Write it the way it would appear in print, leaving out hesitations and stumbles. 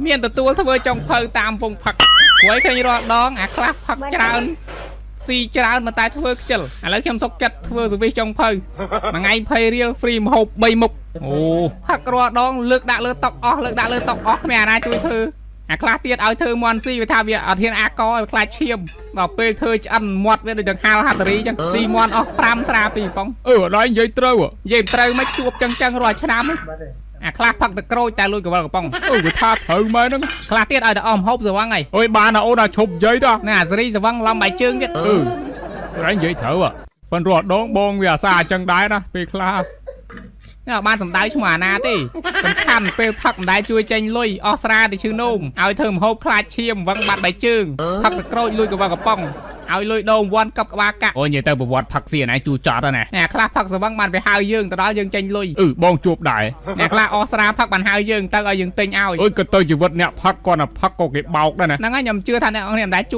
មានទទួលធ្វើចុងភៅតាមវងផឹកព្រោះឃើញរាល់ដងអាខ្លះផឹកច្រើនស៊ីច្រើនមកតែធ្វើខ្ជិលឥឡូវខ្ញុំសុកចិត្តធ្វើសវិសចុងភៅមួយថ្ងៃ20រៀល free ម្ហូប3មុខអូផឹករាល់ដងលើកដាក់លើតុអស់លើកដាក់លើតុអស់គ្មានអាណាជួយធ្វើអាខ្លះទៀតឲ្យធ្វើមន់ស៊ីវាថាវាអត់ហ៊ានអាកឲ្យខ្លាចឈាមដល់ពេលធ្វើឆ្អិនមាត់វាដូចដង្ហាលហាត់រីចឹងស៊ីមន់អស់5ស្រា2ប៉ុងអត់ដល់និយាយត្រូវមិនជួបចឹងរាល់ឆ្នាំអាខ្លះផឹកតែក្រូចតែលួចកវលកំប៉ុងវាថាត្រូវមែនហ្នឹងខ្លះទៀតឲ្យតែអស់ម្ហូបសវឹងហើយអូយបានអូនដល់ឈប់និយាយតោះណាអាសេរីសវឹងឡំបាយជើងទៀតរ៉ៃនិយាយត្រូវប៉ុន្តែរត់ដងបងវាអាសាចឹងដែរណាពេលខ្លះបានសំដៅឈ្មោះអាណាទេសំខាន់ពេលផឹកមិនដែលជួយចេញលុយអស់ស្រាទៅឈឺនោមឲ្យធ្វើម្ហូបខ្លាចឈាមវឹងបាត់បាយជើងផឹកតែក្រូចលួចកវលកំប៉ុងឲ្យលុយដូងវ៉ាន់កັບក្បាលកាក់អូនិយាយទៅប្រវត្តិផឹកស៊ីណៃជួចត់ណាអ្នកខ្លះផឹកសវឹងបានទៅហៅយើងទៅដល់យើងចេញលុយបងជួបដែរអ្នកខ្លះអស់ស្រាផឹកបានហៅយើងទៅឲ្យយើងទិញឲ្យអូយក៏ទៅជីវិតអ្នកផឹកគាត់ណាផឹកក៏គេបោកដែរណាហ្នឹងហើយខ្ញុំជឿថាអ្នកអង្គនេះមិនដែលជួ